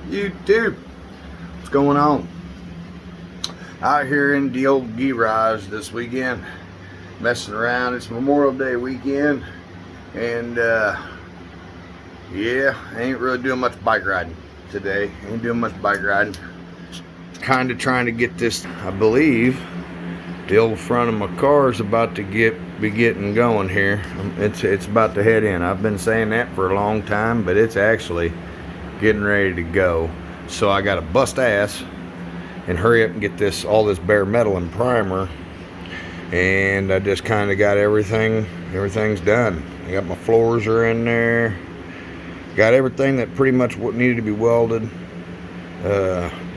YouTube. What's going on? Out here in the old garage this weekend, messing around. It's Memorial Day weekend, and yeah, I ain't really doing much bike riding today. Ain't doing much bike riding. Kind of trying to get this. I believe the old front of my car is about to be getting going here. It's about to head in. I've been saying that for a long time, but it's actually getting ready to go. So I got to bust ass and hurry up and get all this bare metal and primer, and I just kind of got everything's done. I got my floors are in there, got everything that pretty much what needed to be welded.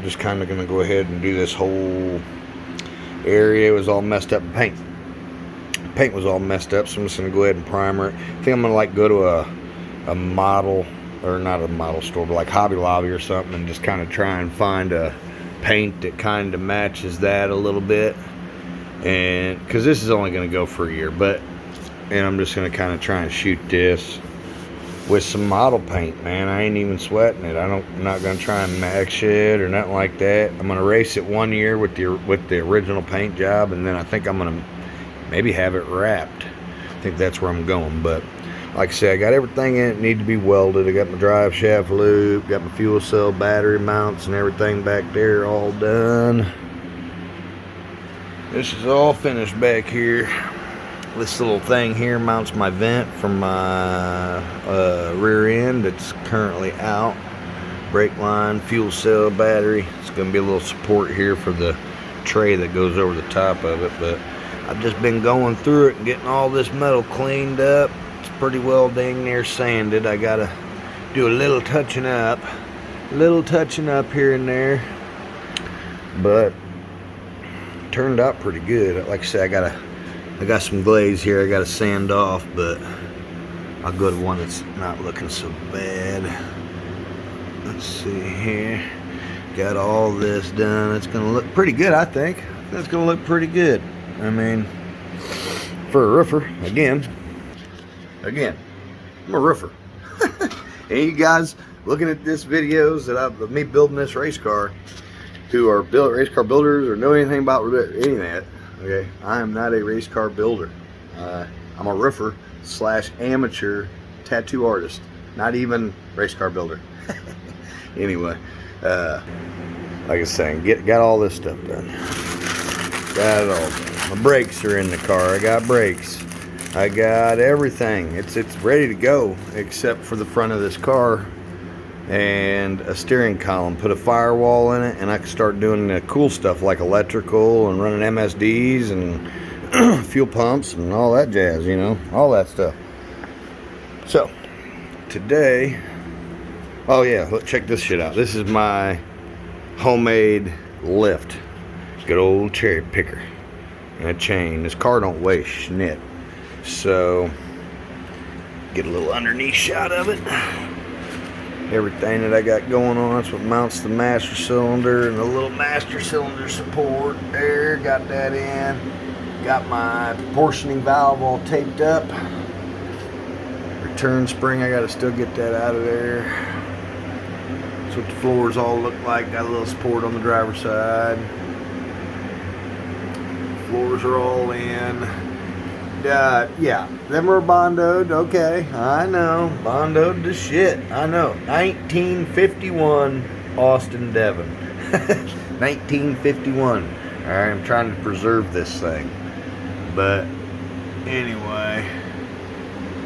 Just kind of gonna go ahead and do this whole area. It was all messed up. Paint was all messed up, so I'm just gonna go ahead and primer it. I think I'm gonna go to a model, or not a model store, but like Hobby Lobby or something, and just kind of try and find a paint that kind of matches that a little bit. And because this is only going to go for a year, and I'm just going to kind of try and shoot this with some model paint, man. I ain't even sweating it. I'm not going to try and match it or nothing like that. I'm going to race it 1 year with the original paint job, and then I think I'm going to maybe have it wrapped. I think that's where I'm going. But like I said, I got everything in it need to be welded. I got my drive shaft loop, got my fuel cell battery mounts and everything back there all done. This is all finished back here. This little thing here mounts my vent from my rear end that's currently out. Brake line, fuel cell battery. It's going to be a little support here for the tray that goes over the top of it. But I've just been going through it and getting all this metal cleaned up. Pretty well dang near sanded. I gotta do a little touching up here and there, but turned out pretty good. Like I said, I got some glaze here I gotta sand off, but I'll go to one that's not looking so bad. Let's see here. Got all this done. It's gonna look pretty good, I think. That's gonna look pretty good. I mean, for a roofer, again, I'm a roofer. And you guys looking at this videos of me building this race car, who are race car builders or know anything about any of that, okay? I am not a race car builder. I'm a roofer / amateur tattoo artist, not even race car builder. Anyway, like I was saying, got all this stuff done. Got it all done. My brakes are in the car. I got brakes. I got everything. It's ready to go, except for the front of this car and a steering column. Put a firewall in it, and I can start doing the cool stuff like electrical and running MSDs and fuel pumps and all that jazz, all that stuff. So today, oh yeah, look, check this shit out. This is my homemade lift. Good old cherry picker and a chain. This car don't weigh shit. So, get a little underneath shot of it. Everything that I got going on, that's what mounts the master cylinder and the little master cylinder support there. Got that in. Got my proportioning valve all taped up. Return spring, I gotta still get that out of there. That's what the floors all look like. Got a little support on the driver's side. Floors are all in. Yeah, them are bondoed. Okay, I know, bondoed to shit. I know. 1951 Austin Devon. 1951. All right, I'm trying to preserve this thing, but anyway,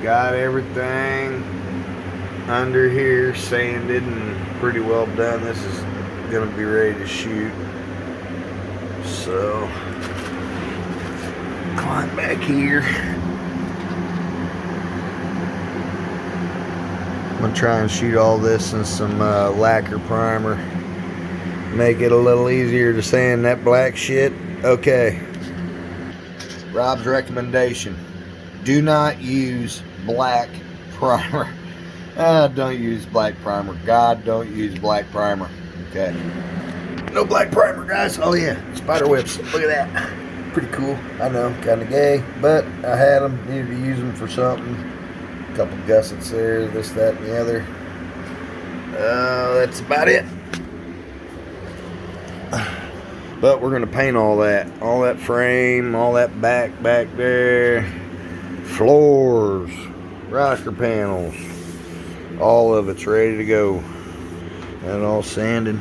got everything under here sanded and pretty well done. This is gonna be ready to shoot. So. Climb back here. I'm gonna try and shoot all this in some lacquer primer. Make it a little easier to sand that black shit. Okay. Rob's recommendation. Do not use black primer. Don't use black primer. God, don't use black primer. Okay. No black primer, guys. Oh yeah, spider webs. Look at that. Pretty cool. I know, kind of gay, but I had them, needed to use them for something. A couple gussets there, this, that, and the other. That's about it. But we're gonna paint all that frame, all that back there, floors, rocker panels, all of it's ready to go. Got it all sanded.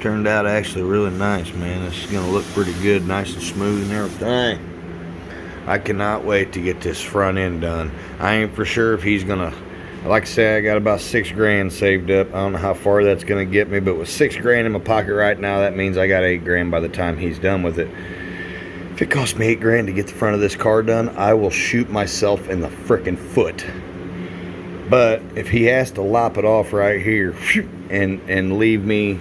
Turned out actually really nice, man. It's gonna look pretty good, nice and smooth and everything. I cannot wait to get this front end done. I ain't for sure if he's gonna, like I say, I got about $6 grand saved up. I don't know how far that's gonna get me, but with $6 grand in my pocket right now, that means I got $8 grand by the time he's done with it. If it costs me $8 grand to get the front of this car done, I will shoot myself in the frickin' foot. But if he has to lop it off right here and leave me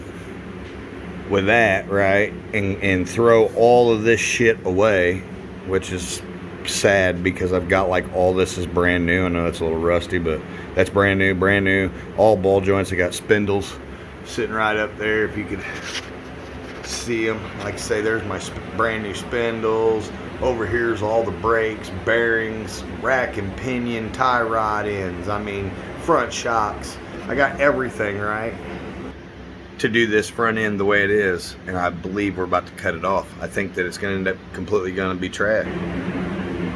with that, right, and throw all of this shit away, which is sad because I've got like all this is brand new. I know it's a little rusty, but that's brand new, all ball joints. I got spindles sitting right up there if you could see them. Like I say, there's my brand new spindles. Over here's all the brakes, bearings, rack and pinion, tie rod ends, I mean front shocks. I got everything, right, to do this front end the way it is, and I believe we're about to cut it off. I think that it's going to end up completely going to be trash.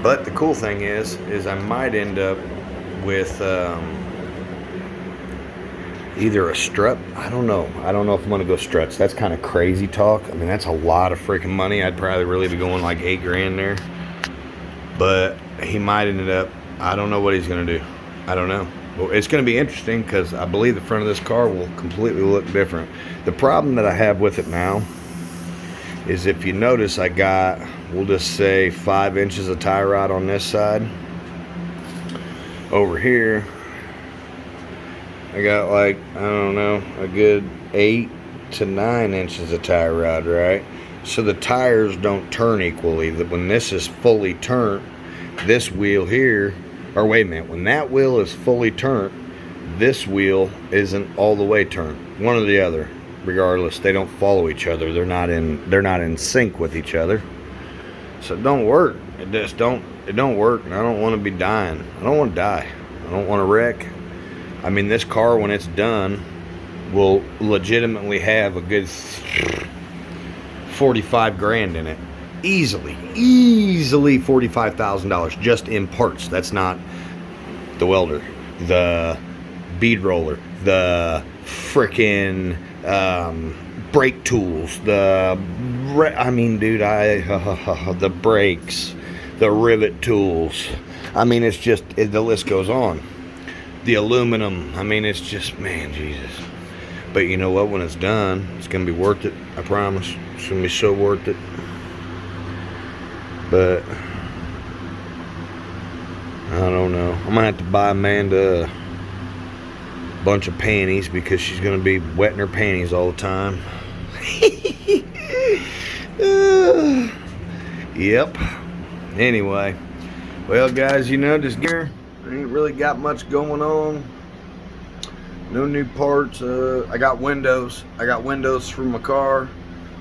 But the cool thing is I might end up with either a strut. I don't know if I'm going to go struts. That's kind of crazy talk. I mean, that's a lot of freaking money. I'd probably really be going like $8 grand there. But he might end up, I don't know what he's going to do. I don't know. Well, it's going to be interesting because I believe the front of this car will completely look different. The problem that I have with it now is, if you notice, I got, we'll just say 5 inches of tie rod on this side. Over here, I got like, I don't know, a good 8 to 9 inches of tie rod, right? So the tires don't turn equally. When this is fully turned, this wheel here, or wait a minute, when that wheel is fully turned, this wheel isn't all the way turned. One or the other. Regardless, they don't follow each other. They're not in sync with each other. So it don't work. It don't work, and I don't want to be dying. I don't want to die. I don't want to wreck. I mean, this car, when it's done, will legitimately have a good 45 grand in it. Easily $45,000 just in parts. That's not the welder, the bead roller, the frickin' brake tools, the brakes, the rivet tools. I mean, it's just, the list goes on. The aluminum, I mean, it's just, man, Jesus. But you know what, when it's done, it's gonna be worth it. I promise. It's gonna be so worth it. But I don't know. I'm gonna have to buy Amanda a bunch of panties because she's gonna be wetting her panties all the time. Yep. Anyway, well, guys, you know, this gear ain't really got much going on. No new parts. I got windows. I got windows for my car,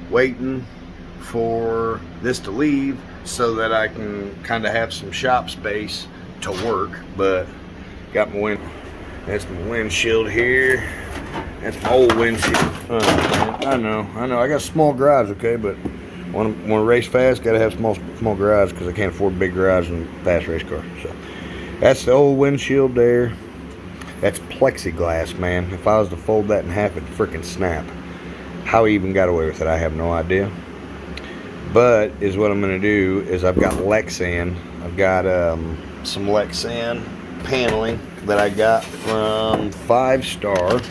waiting for this to leave so that I can kind of have some shop space to work. But got my that's my windshield here. That's my old windshield. I know. I got a small garage, okay, but want to race fast, gotta have small garage because I can't afford a big garage in a fast race car. So that's the old windshield there. That's plexiglass, man. If I was to fold that in half, it'd freaking snap. How he even got away with it, I have no idea. But is what I'm gonna do is I've got Lexan. I've got some Lexan paneling that I got from 5 Star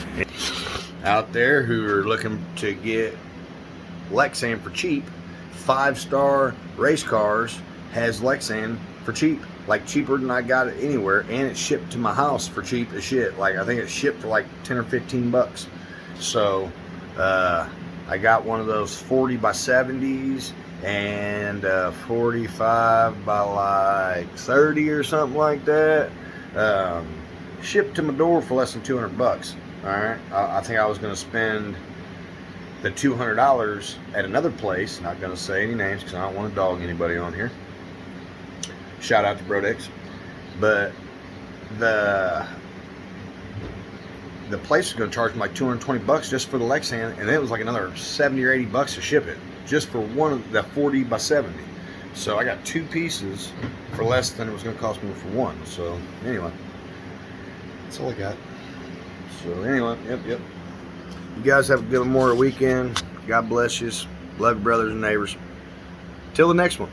out there who are looking to get Lexan for cheap. 5 Star Race Cars has Lexan for cheap, like cheaper than I got it anywhere, and it's shipped to my house for cheap as shit. Like I think it's shipped for like 10 or 15 bucks. So I got one of those 40 by 70s and 45 by like 30 or something like that. Shipped to my door for less than 200 bucks. All right, I think I was going to spend the $200 at another place. Not going to say any names because I don't want to dog anybody on here. Shout out to Brodex. But the place was going to charge me like $220 just for the Lexan, and it was like another 70 or 80 bucks to ship it just for one of the 40 by 70. So I got 2 pieces for less than it was going to cost me for one. So anyway, that's all I got. So anyway, yep. You guys have a good Memorial weekend. God bless you. Love your brothers and neighbors. Till the next one.